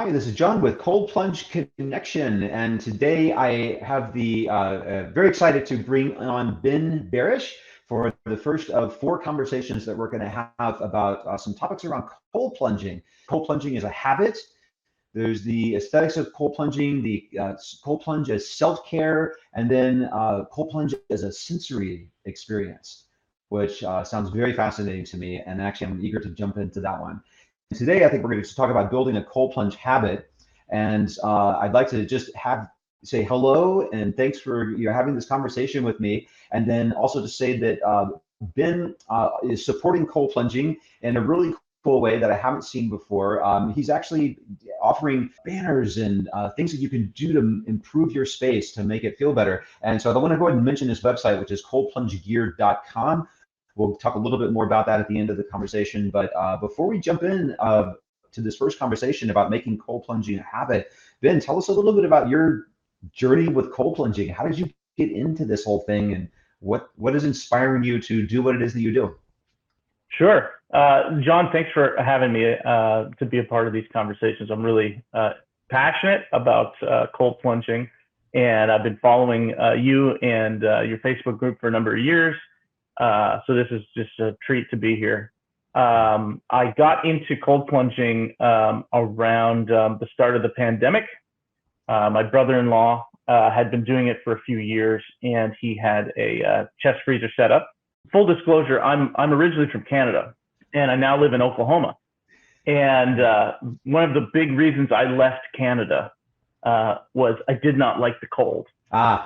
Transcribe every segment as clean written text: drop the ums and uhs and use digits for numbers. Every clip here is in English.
Hi, this is John with Cold Plunge Connection, and today I have the very excited to bring on Ben Beresh for the first of four conversations that we're going to have about some topics around cold plunging. Cold plunging is a habit. There's the aesthetics of cold plunging, the cold plunge as self-care, and then cold plunge as a sensory experience, which sounds very fascinating to me. And actually, I'm eager to jump into that one. Today, I think we're going to talk about building a cold plunge habit, and I'd like to just say hello and thanks for having this conversation with me, and then also to say that Ben is supporting cold plunging in a really cool way that I haven't seen before. He's actually offering banners and things that you can do to improve your space to make it feel better. And so I want to go ahead and mention his website, which is coldplungegear.com. We'll talk a little bit more about that at the end of the conversation. But before we jump in to this first conversation about making cold plunging a habit, Ben, tell us a little bit about your journey with cold plunging. How did you get into this whole thing, and what is inspiring you to do what it is that you do? Sure. John, thanks for having me to be a part of these conversations. I'm really passionate about cold plunging, and I've been following you and your Facebook group for a number of years. So this is just a treat to be here. I got into cold plunging around the start of the pandemic. My brother-in-law had been doing it for a few years, and he had a chest freezer set up. Full disclosure, I'm originally from Canada, and I now live in Oklahoma. And one of the big reasons I left Canada was I did not like the cold.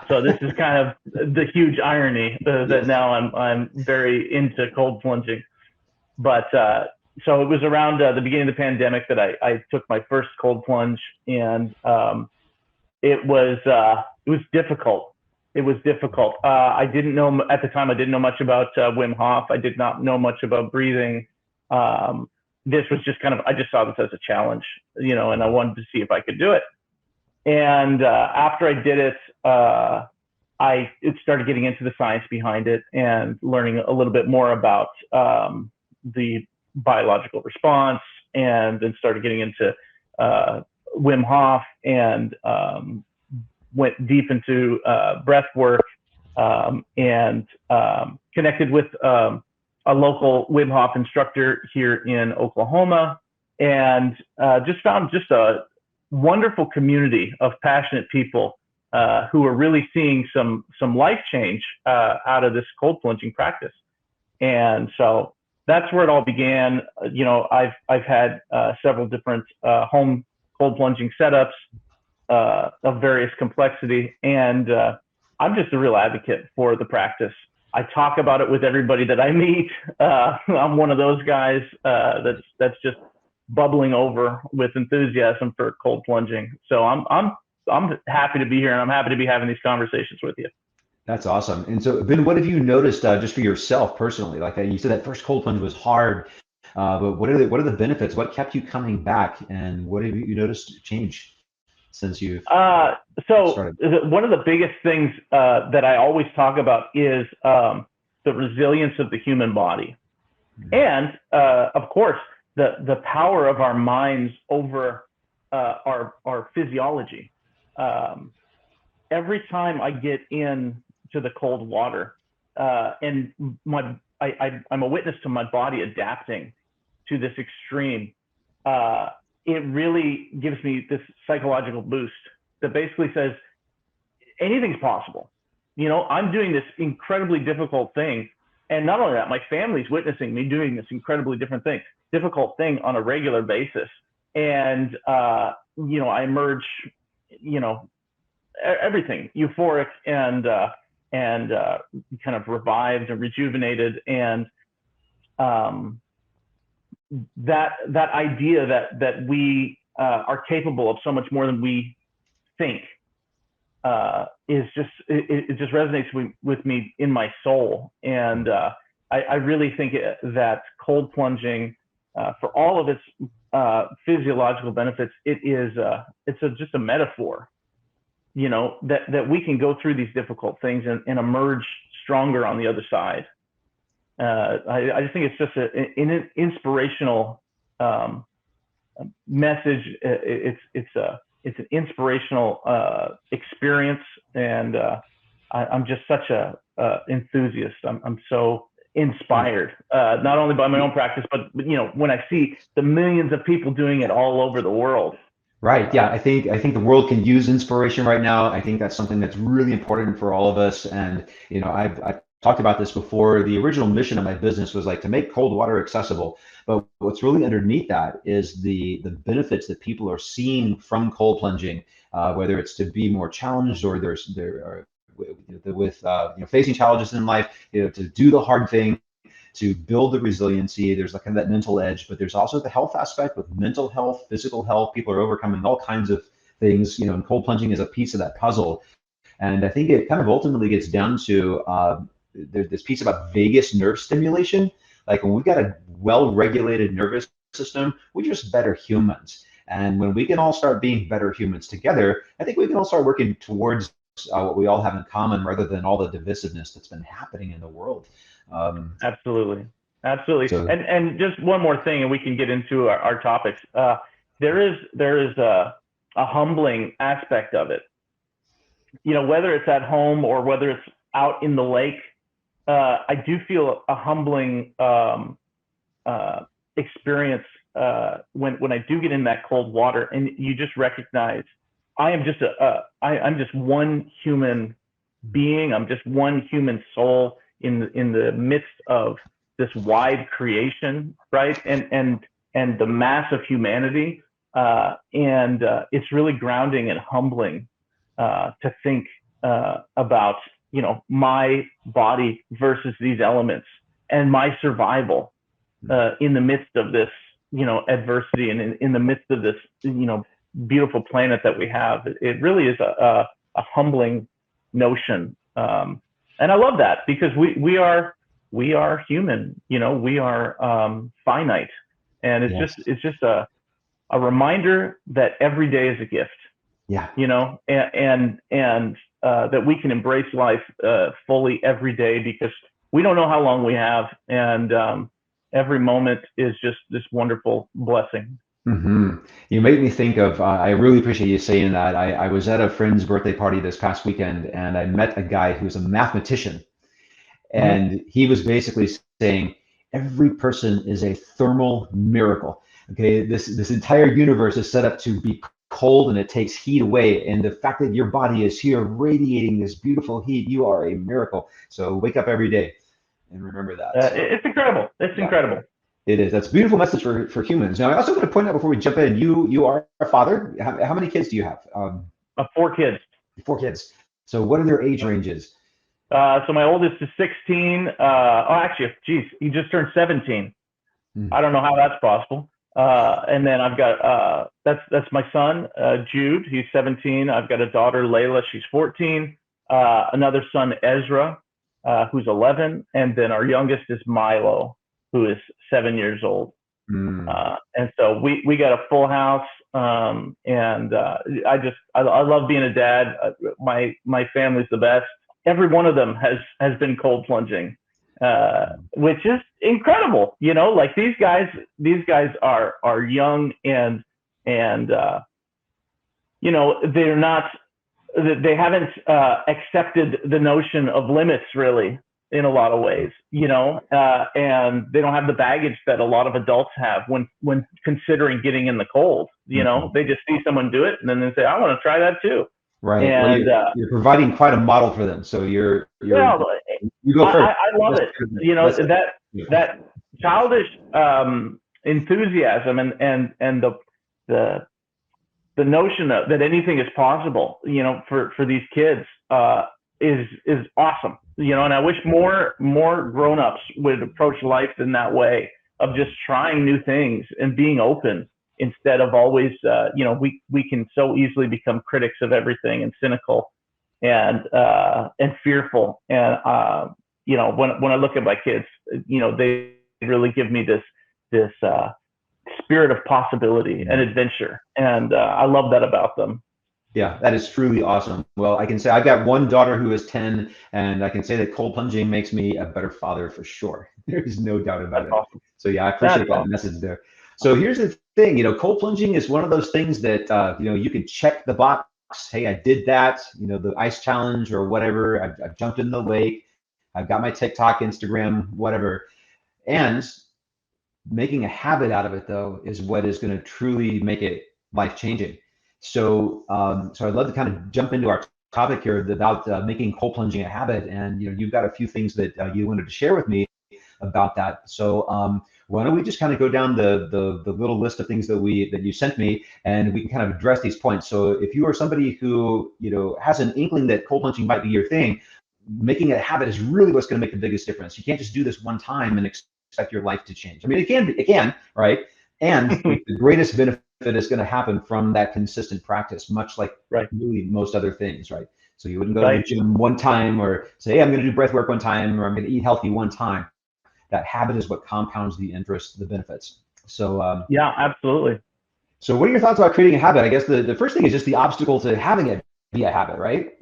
So this is kind of the huge irony that now I'm very into cold plunging. But so it was around the beginning of the pandemic that I took my first cold plunge, and it was difficult. It was difficult. I didn't know at the time. I didn't know much about Wim Hof. I did not know much about breathing. This was just I just saw this as a challenge, and I wanted to see if I could do it. And after I did it, I started getting into the science behind it and learning a little bit more about the biological response, and then started getting into Wim Hof, and went deep into breath work, and connected with a local Wim Hof instructor here in Oklahoma, and just found a wonderful community of passionate people who are really seeing some life change out of this cold plunging practice. And so that's where it all began. I've had several different home cold plunging setups of various complexity, and I'm just a real advocate for the practice. I talk about it with everybody that I meet. I'm one of those guys that's just bubbling over with enthusiasm for cold plunging. So I'm happy to be here, and I'm happy to be having these conversations with you. That's awesome. And so, Ben, what have you noticed just for yourself personally? Like you said, that first cold plunge was hard, but what are the benefits? What kept you coming back, and what have you noticed change since you've started? One of the biggest things that I always talk about is the resilience of the human body, and of course the power of our minds over our physiology. Every time I get into the cold water, and I'm a witness to my body adapting to this extreme, it really gives me this psychological boost that basically says anything's possible. I'm doing this incredibly difficult thing, and not only that, my family's witnessing me doing this incredibly difficult thing on a regular basis. And I emerge, everything euphoric and kind of revived and rejuvenated, and that idea that we are capable of so much more than we think is it just resonates with me in my soul. And I really think that cold plunging, for all of its physiological benefits, it's just a metaphor, that we can go through these difficult things and emerge stronger on the other side. I just think it's just an inspirational message. It's an inspirational experience, and I'm just such a enthusiast. I'm so inspired, not only by my own practice, but when I see the millions of people doing it all over the world. Right. Yeah. I think the world can use inspiration right now. I think that's something that's really important for all of us. And I've talked about this before. The original mission of my business was like to make cold water accessible. But what's really underneath that is the benefits that people are seeing from cold plunging, whether it's to be more challenged or there are with facing challenges in life, to do the hard thing, to build the resiliency. There's like kind of that mental edge, but there's also the health aspect with mental health, physical health. People are overcoming all kinds of things, and cold plunging is a piece of that puzzle. And I think it kind of ultimately gets down to there's this piece about vagus nerve stimulation. Like when we've got a well-regulated nervous system, we're just better humans. And when we can all start being better humans together, I think we can all start working towards what we all have in common, rather than all the divisiveness that's been happening in the world. Absolutely. Absolutely. So, And just one more thing, and we can get into our topics. There is a humbling aspect of it. Whether it's at home or whether it's out in the lake, I do feel a humbling experience when I do get in that cold water, and you just recognize I'm just one human being. I'm just one human soul in the midst of this wide creation, right? And the mass of humanity, and it's really grounding and humbling to think about my body versus these elements and my survival in the midst of this adversity, and in the midst of this beautiful planet that we have. It really is a humbling notion. And I love that, because we are human, we are finite, and it's just a reminder that every day is a gift. yeah. And that we can embrace life fully every day, because we don't know how long we have, and every moment is just this wonderful blessing. hmm You made me think of, I really appreciate you saying that. I was at a friend's birthday party this past weekend, and I met a guy who's a mathematician. Mm-hmm. And he was basically saying every person is a thermal miracle. Okay, this entire universe is set up to be cold, and it takes heat away. And the fact that your body is here radiating this beautiful heat, you are a miracle. So wake up every day and remember that. So, It's incredible. It's incredible. it is. That's a beautiful message for humans. Now, I also want to point out before we jump in, you are a father. How many kids do you have? 4 kids. 4 kids. So what are their age ranges? So my oldest is 16. Actually, geez, he just turned 17. I don't know how that's possible. And then I've got that's my son, Jude. He's 17. I've got a daughter, Layla. She's 14. Another son, Ezra, who's 11, and then our youngest is Milo, who is 7 years old. And so we got a full house. And I love being a dad. My family's the best. Every one of them has been cold plunging, which is incredible. Like these guys are young, and they're not, they haven't accepted the notion of limits really in a lot of ways, and they don't have the baggage that a lot of adults have when considering getting in the cold. They just see someone do it, and then they say, I want to try that too. Right. And well, you're providing quite a model for them. So you go first. I love it. That childish enthusiasm and the notion that anything is possible, for these kids is awesome. And I wish more grown-ups would approach life in that way, of just trying new things and being open, instead of always, we can so easily become critics of everything, and cynical and fearful. And, when I look at my kids, they really give me this spirit of possibility and adventure. And I love that about them. Yeah, that is truly awesome. Well, I can say I've got one daughter who is 10, and I can say that cold plunging makes me a better father for sure. There's no doubt about it. Awesome. So yeah, I appreciate that message there. So here's the thing, cold plunging is one of those things that, you can check the box. Hey, I did that, the ice challenge or whatever. I've jumped in the lake. I've got my TikTok, Instagram, whatever. And making a habit out of it, though, is what is going to truly make it life changing. So, so I'd love to kind of jump into our topic here about making cold plunging a habit. And you've got a few things that you wanted to share with me about that. So why don't we just kind of go down the little list of things that you sent me, and we can kind of address these points. So if you are somebody who has an inkling that cold plunging might be your thing, making it a habit is really what's going to make the biggest difference. You can't just do this one time and expect your life to change. I mean, it can, right? And the greatest benefit is going to happen from that consistent practice, much like really most other things, right? So you wouldn't go to the gym one time or say, hey, I'm going to do breath work one time, or I'm going to eat healthy one time. That habit is what compounds the interest, the benefits. So yeah, absolutely. So what are your thoughts about creating a habit? I guess the first thing is just the obstacle to having it be a habit, right?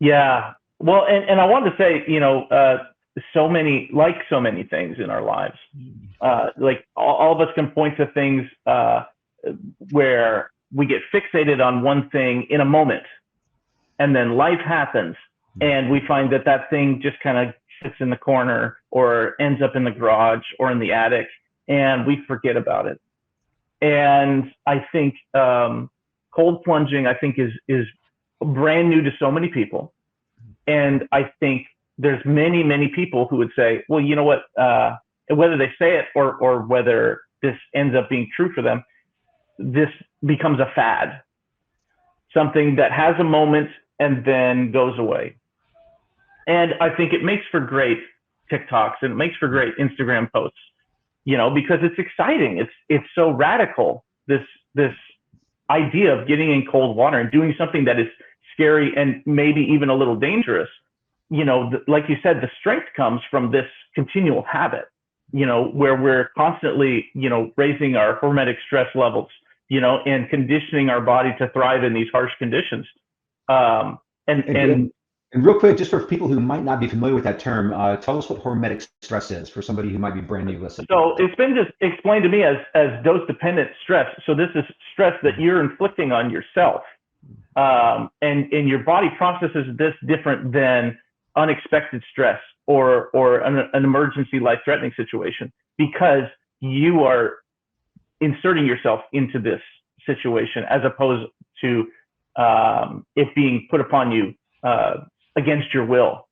Yeah. Well, and I wanted to say, so many things in our lives, like all of us can point to things where we get fixated on one thing in a moment, and then life happens, and we find that thing just kind of sits in the corner or ends up in the garage or in the attic, and we forget about it. And I think cold plunging, I think, is brand new to so many people. And I think there's many people who would say, well, you know what, whether they say it or whether this ends up being true for them, this becomes a fad, something that has a moment and then goes away. And I think it makes for great TikToks and it makes for great Instagram posts, because it's exciting. It's so radical, this idea of getting in cold water and doing something that is scary and maybe even a little dangerous. Like you said, the strength comes from this continual habit, where we're constantly, raising our hormetic stress levels, and conditioning our body to thrive in these harsh conditions. And real quick, just for people who might not be familiar with that term, tell us what hormetic stress is for somebody who might be brand new listening. So it's been just explained to me as dose-dependent stress. So this is stress that you're inflicting on yourself. And your body processes this different than unexpected stress or an emergency life-threatening situation, because you are inserting yourself into this situation as opposed to it being put upon you against your will.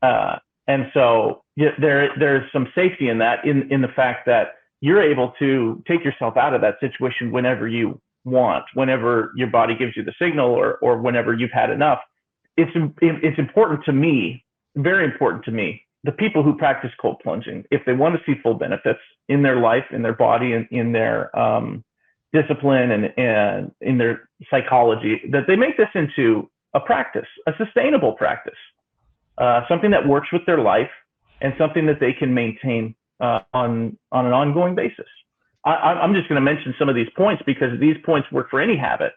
And so there's some safety in that, in the fact that you're able to take yourself out of that situation whenever you want, whenever your body gives you the signal, or whenever you've had enough. It's important to me, very important to me, the people who practice cold plunging, if they want to see full benefits in their life, in their body, and in their discipline and in their psychology, that they make this into a practice, a sustainable practice, something that works with their life and something that they can maintain on an ongoing basis. I'm just going to mention some of these points because these points work for any habit,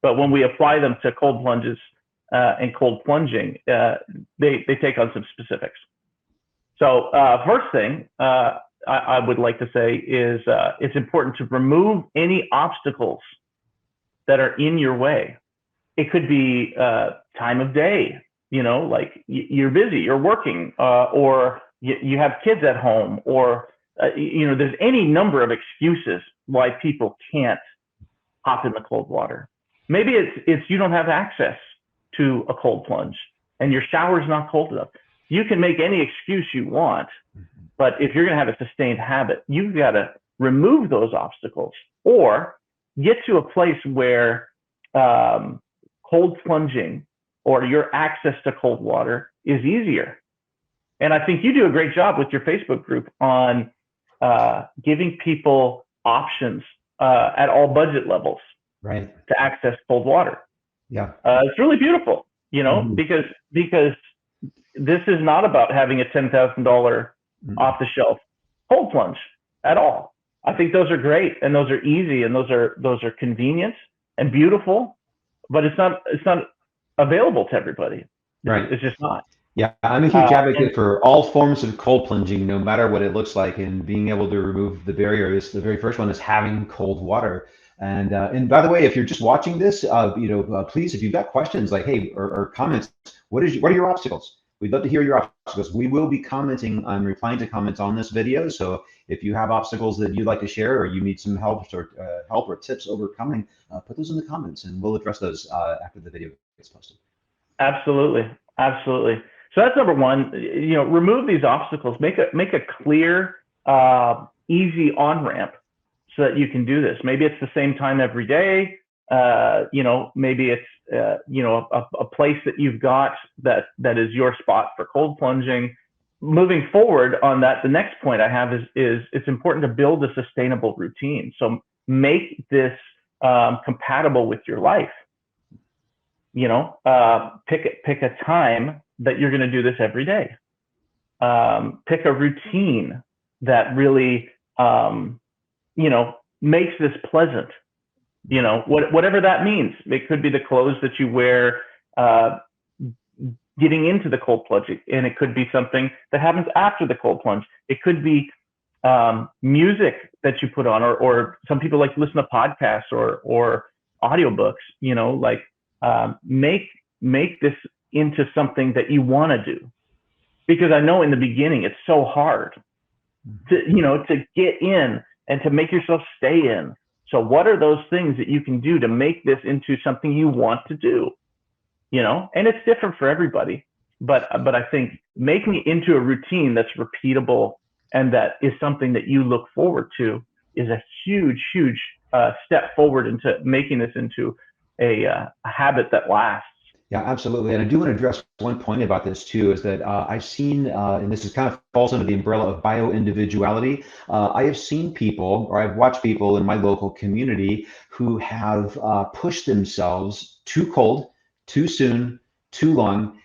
but when we apply them to cold plunges and cold plunging, they take on some specifics. So first thing I would like to say is it's important to remove any obstacles that are in your way. It could be time of day, like you're busy, you're working, or you have kids at home, or there's any number of excuses why people can't hop in the cold water. Maybe it's you don't have access to a cold plunge and your shower's not cold enough. You can make any excuse you want, but if you're going to have a sustained habit, you've got to remove those obstacles or get to a place where cold plunging or your access to cold water is easier. And I think you do a great job with your Facebook group on giving people options at all budget levels, right, to access cold water. Yeah, it's really beautiful, because this is not about having a $10,000 off the shelf cold plunge at all. I think those are great and those are easy and those are convenient and beautiful, but it's not available to everybody. Right. It's just not. Yeah, I'm a huge And advocate for all forms of cold plunging, no matter what it looks like, and being able to remove the barriers. The very first one is having cold water. And by the way, if you're just watching this, please, if you've got questions like, hey, or comments, what are your obstacles? We'd love to hear your obstacles. We will be commenting on replying to comments on this video. So if you have obstacles that you'd like to share, or you need some help or tips overcoming, put those in the comments, and we'll address those after the video gets posted. absolutely, absolutely. So that's number one. Remove these obstacles. Make a clear, easy on ramp so that you can do this. Maybe it's the same time every day. Maybe it's a place that you've got that is your spot for cold plunging. Moving forward on that, the next point I have is it's important to build a sustainable routine. So make this compatible with your life. Pick a time that you're going to do this every day. Pick a routine that really makes this pleasant. Whatever that means. It could be the clothes that you wear getting into the cold plunge, and it could be something that happens after the cold plunge. It could be music that you put on, or some people like to listen to podcasts or audiobooks. Make this into something that you want to do, because I know in the beginning it's so hard to get in and to make yourself stay in. So what are those things that you can do to make this into something you want to do? And it's different for everybody, but I think making it into a routine that's repeatable and that is something that you look forward to is a huge step forward into making this into a habit that lasts. Yeah, absolutely. And I do want to address one point about this too, is that I've seen, and this is kind of falls under the umbrella of bio-individuality. I have seen people, or I've watched people in my local community who have pushed themselves too cold, too soon, too long,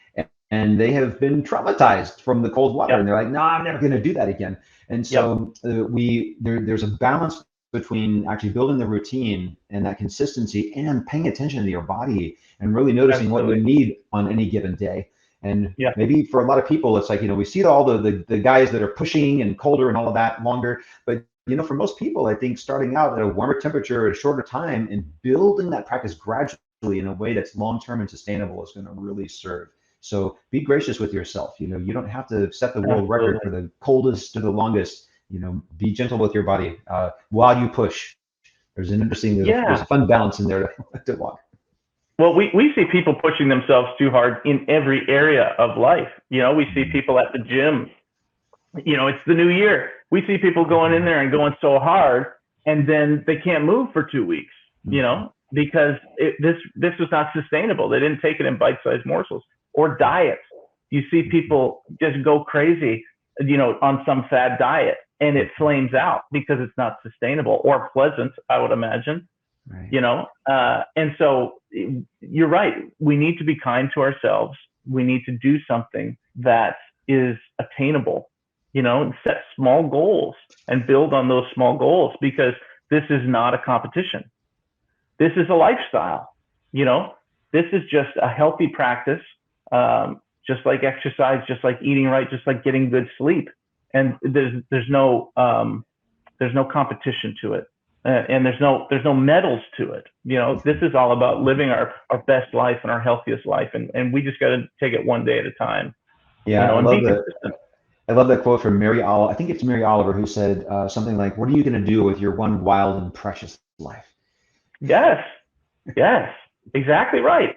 and they have been traumatized from the cold water. Yep. And they're like, no, I'm never going to do that again. And so there's a balance between actually building the routine and that consistency and paying attention to your body and really noticing what you need on any given day. And maybe for a lot of people, it's like, we see all the guys that are pushing and colder and all of that longer. But, for most people, I think starting out at a warmer temperature at a shorter time and building that practice gradually in a way that's long-term and sustainable is going to really serve. So be gracious with yourself. You don't have to set the world record for the coldest to the longest. Be gentle with your body while you push. There's a fun balance in there to walk. Well, we see people pushing themselves too hard in every area of life. We see people at the gym. It's the new year. We see people going in there and going so hard, and then they can't move for 2 weeks. Because this was not sustainable. They didn't take it in bite-sized morsels. Or diets. You see people just go crazy, on some fad diet, and it flames out because it's not sustainable or pleasant, I would imagine. Right. And so you're right. We need to be kind to ourselves. We need to do something that is attainable, and set small goals and build on those small goals, because this is not a competition. This is a lifestyle. This is just a healthy practice, just like exercise, just like eating right, just like getting good sleep. And there's no competition to it, and there's no medals to it. This is all about living our best life and our healthiest life, and we just got to take it one day at a time. Yeah, I love that quote from Mary Oliver. I think it's Mary Oliver who said something like, "What are you going to do with your one wild and precious life?" Yes, exactly right.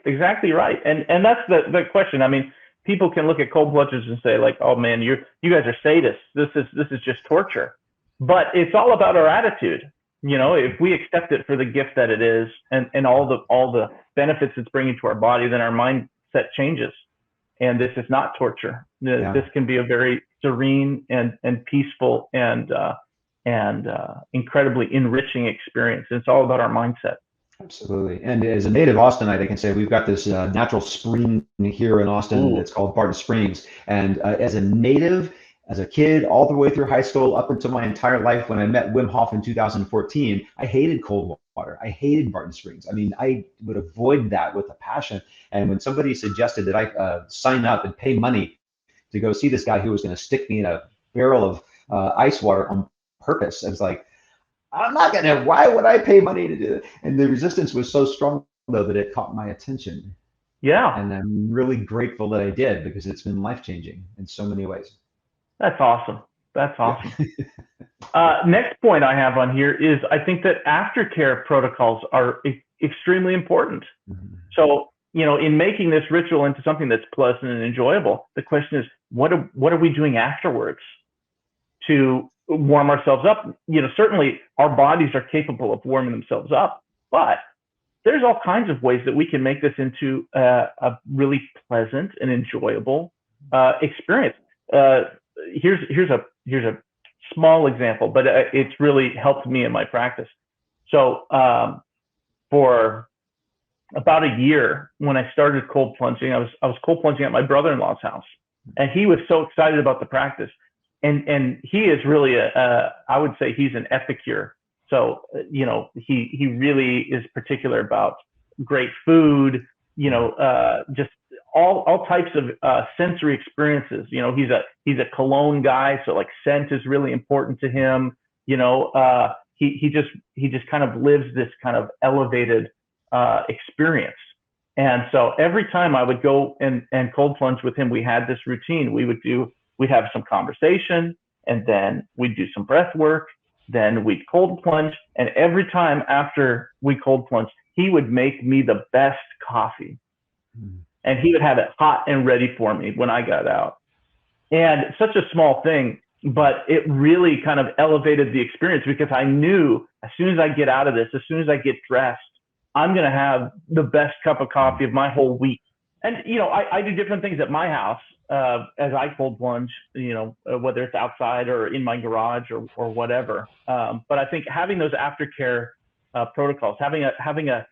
And that's the question. I mean, people can look at cold plunges and say, like, "Oh man, you guys are sadists. This is just torture." But it's all about our attitude. If we accept it for the gift that it is, and all the benefits it's bringing to our body, then our mindset changes, and this is not torture. This can be a very serene and peaceful and incredibly enriching experience. It's all about our mindset. Absolutely. And as a native Austinite, I can say we've got this natural spring here in Austin that's called Barton Springs. And as a native, as a kid, all the way through high school, up until my entire life, when I met Wim Hof in 2014, I hated cold water. I hated Barton Springs. I mean, I would avoid that with a passion. And when somebody suggested that I sign up and pay money to go see this guy who was going to stick me in a barrel of ice water on purpose. I was like, I'm not gonna, why would I pay money to do it? And the resistance was so strong though that it caught my attention. Yeah. And I'm really grateful that I did, because it's been life-changing in so many ways. That's awesome. That's awesome. Yeah. Next point I have on here is I think that aftercare protocols are extremely important. Mm-hmm. So, in making this ritual into something that's pleasant and enjoyable, the question is, what are we doing afterwards to warm ourselves up? Certainly our bodies are capable of warming themselves up, but there's all kinds of ways that we can make this into a really pleasant and enjoyable experience. Here's a small example, but it's really helped me in my practice. So for about a year, when I started cold plunging, I was cold plunging at my brother-in-law's house, and he was so excited about the practice. And he is really I would say he's an epicure. So, he really is particular about great food, just all types of sensory experiences. He's a cologne guy, so like scent is really important to him. He just kind of lives this kind of elevated experience. And so every time I would go and cold plunge with him, we had this routine. We'd have some conversation, and then we'd do some breath work. Then we'd cold plunge, and every time after we cold plunge, he would make me the best coffee, and he would have it hot and ready for me when I got out. And such a small thing, but it really kind of elevated the experience, because I knew as soon as I get out of this, as soon as I get dressed, I'm going to have the best cup of coffee of my whole week. And, I do different things at my house as I cold plunge, whether it's outside or in my garage or whatever. But I think having those aftercare protocols, having a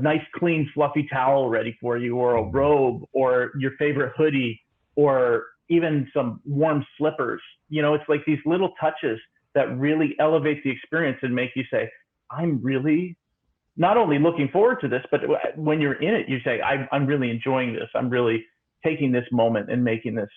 nice, clean, fluffy towel ready for you, or a robe, or your favorite hoodie, or even some warm slippers, it's like these little touches that really elevate the experience and make you say, I'm really not only looking forward to this, but when you're in it, you say, I'm really enjoying this. I'm really taking this moment and making this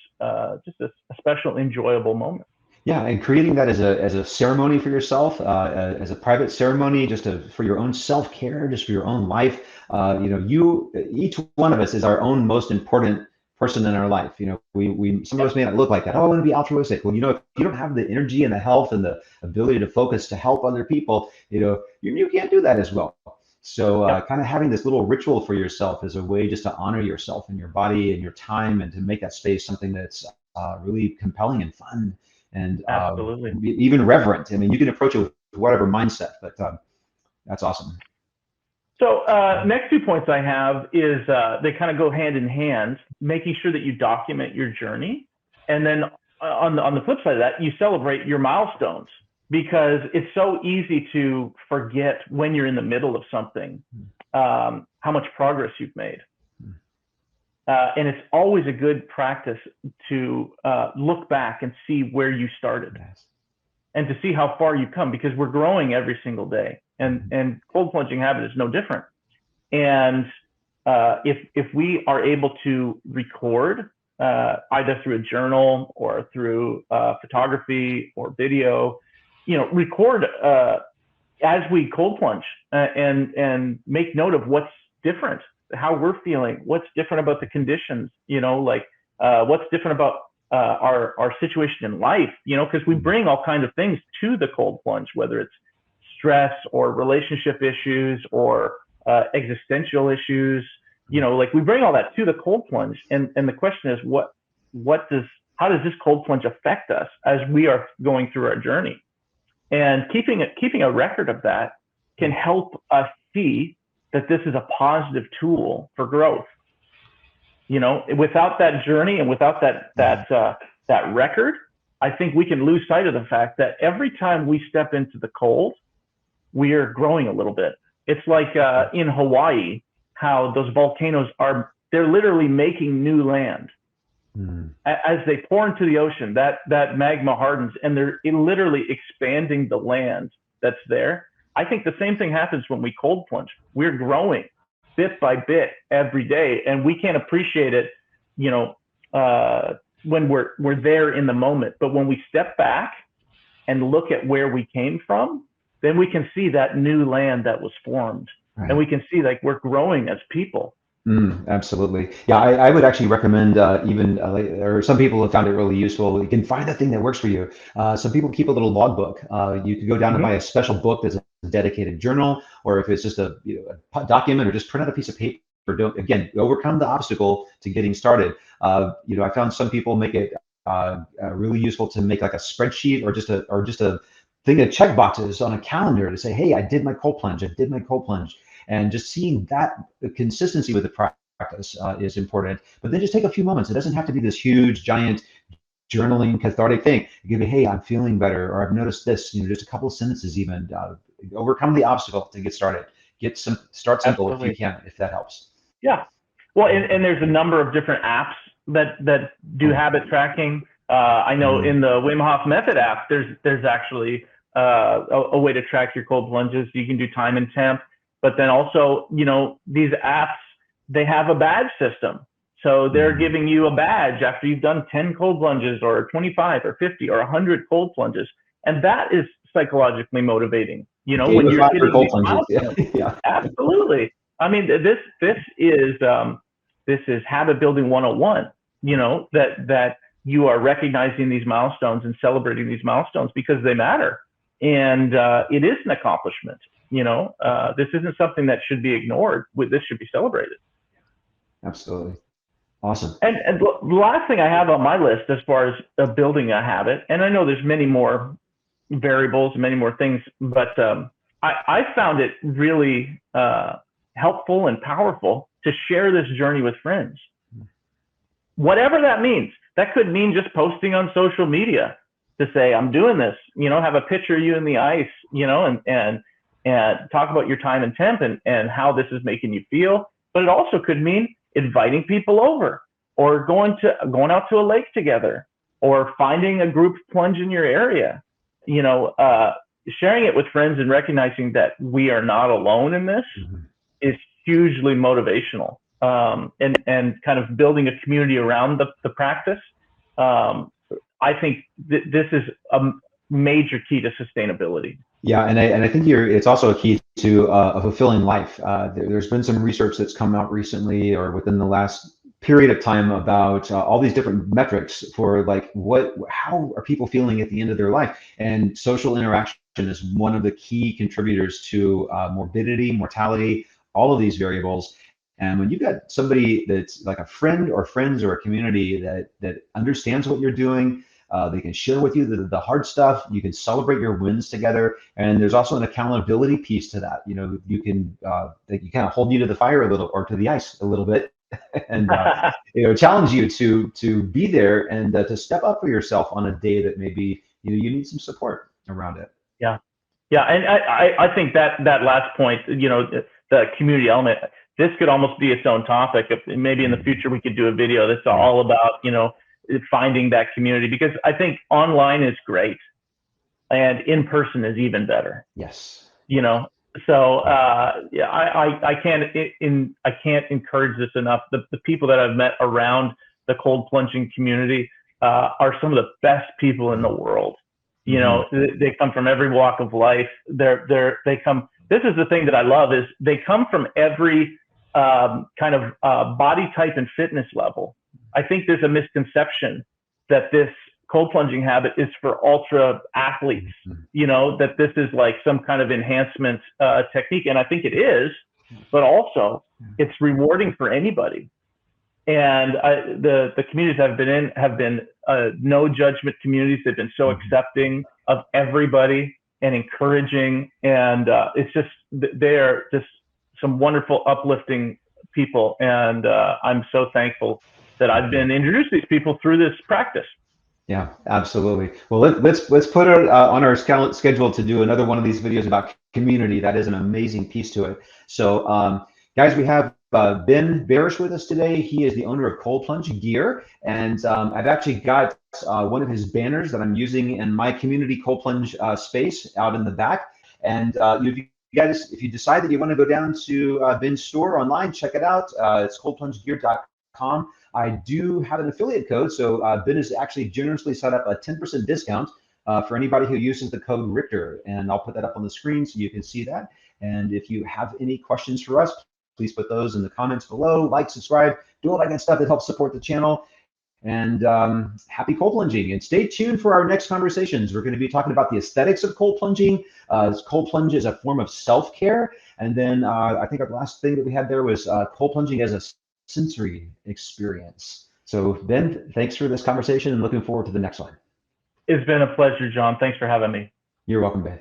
just a special, enjoyable moment. Yeah, and creating that as a ceremony for yourself, as a private ceremony, just for your own self-care, just for your own life. Each one of us is our own most important person in our life. We some of us may not look like that. Oh, I want to be altruistic. Well, if you don't have the energy and the health and the ability to focus to help other people, you can't do that as well. So kind of having this little ritual for yourself is a way just to honor yourself and your body and your time, and to make that space something that's really compelling and fun, and absolutely even reverent. I mean, you can approach it with whatever mindset, but that's awesome. So next 2 points I have is they kind of go hand in hand, making sure that you document your journey. And then on the flip side of that, you celebrate your milestones, because it's so easy to forget when you're in the middle of something, how much progress you've made. And it's always a good practice to look back and see where you started, and to see how far you've come, because we're growing every single day. And cold plunging habit is no different. And if we are able to record either through a journal or through photography or video, record as we cold plunge, and make note of what's different, how we're feeling, what's different about the conditions, what's different about our situation in life, because we bring all kinds of things to the cold plunge, whether it's stress or relationship issues or existential issues, we bring all that to the cold plunge. And the question is, how does this cold plunge affect us as we are going through our journey? And keeping a record of that can help us see that this is a positive tool for growth. Without that journey and without that record, I think we can lose sight of the fact that every time we step into the cold, we are growing a little bit. It's like in Hawaii, how those volcanoes they're literally making new land. As they pour into the ocean, that magma hardens, and they're literally expanding the land that's there. I think the same thing happens when we cold plunge. We're growing bit by bit every day, and we can't appreciate it, when we're there in the moment. But when we step back and look at where we came from, then we can see that new land that was formed. Right. And we can see like we're growing as people. Absolutely. Yeah, I would actually recommend or some people have found it really useful. You can find the thing that works for you. Some people keep a little logbook. You could go down and buy a special book that's a dedicated journal, or if it's just a document, or just print out a piece of paper. Again, overcome the obstacle to getting started. I found some people make it really useful to make like a spreadsheet or just a thing of check boxes on a calendar to say, hey, I did my cold plunge. And just seeing that consistency with the practice is important. But then just take a few moments. It doesn't have to be this huge, giant journaling, cathartic thing. It could be, hey, I'm feeling better, or I've noticed this. Just a couple of sentences even. Overcome the obstacle to get started. Start simple. Absolutely. If you can, if that helps. Yeah. Well, and there's a number of different apps that do habit tracking. I know in the Wim Hof Method app, there's actually a way to track your cold plunges. You can do time and temp. But then also, these apps, they have a badge system. So they're giving you a badge after you've done 10 cold plunges or 25 or 50 or 100 cold plunges. And that is psychologically motivating, when you're hitting these milestones. Yeah. Absolutely. I mean, this is habit building 101, that you are recognizing these milestones and celebrating these milestones because they matter. And it is an accomplishment. This isn't something that should be ignored. This should be celebrated. Absolutely. Awesome. And the last thing I have on my list as far as building a habit, and I know there's many more variables, many more things, but I found it really helpful and powerful to share this journey with friends. Whatever that means. That could mean just posting on social media to say, I'm doing this, have a picture of you in the ice, and talk about your time and temp and how this is making you feel. But it also could mean inviting people over, or going out to a lake together, or finding a group plunge in your area. Sharing it with friends and recognizing that we are not alone in this is hugely motivational. And kind of building a community around the practice. I think this is a major key to sustainability. Yeah, and I think it's also a key to a fulfilling life. There's been some research that's come out recently or within the last period of time about all these different metrics for like how are people feeling at the end of their life, and social interaction is one of the key contributors to morbidity, mortality, all of these variables. And when you've got somebody that's like a friend or friends or a community that understands what you're doing, they can share with you the hard stuff. You can celebrate your wins together, and there's also an accountability piece to that. You can they can kind of hold you to the fire a little, or to the ice a little bit, and challenge you to be there and to step up for yourself on a day that maybe you need some support around it. Yeah, and I think that last point, the community element. This could almost be its own topic. Maybe in the future we could do a video that's all about, finding that community, because I think online is great and in person is even better. Yes. So I can't encourage this enough. The people that I've met around the cold plunging community are some of the best people in the world. They come from every walk of life. They come. This is the thing that I love, is they come from every kind of body type and fitness level. I think there's a misconception that this cold plunging habit is for ultra athletes, that this is like some kind of enhancement technique. And I think it is, but also it's rewarding for anybody. And the communities I've been in have been no judgment communities. They've been so accepting of everybody and encouraging. And they are just some wonderful, uplifting people. And I'm so thankful that I've been introduced to these people through this practice. Yeah, absolutely. Well, let's put it on our schedule to do another one of these videos about community. That is an amazing piece to it. So, guys, we have Ben Beresh with us today. He is the owner of Cold Plunge Gear, and I've actually got one of his banners that I'm using in my community cold plunge space out in the back. And if you decide that you want to go down to Ben's store online, check it out. It's coldplungegear.com. I do have an affiliate code. So Ben has actually generously set up a 10% discount for anybody who uses the code Richter. And I'll put that up on the screen so you can see that. And if you have any questions for us, please put those in the comments below. Like, subscribe, do all that kind of stuff that helps support the channel. And happy cold plunging. And stay tuned for our next conversations. We're going to be talking about the aesthetics of cold plunging. Cold plunge is a form of self-care. And then I think our last thing that we had there was cold plunging as a sensory experience. So Ben, thanks for this conversation and looking forward to the next one. It's been a pleasure, John. Thanks for having me. You're welcome, Ben.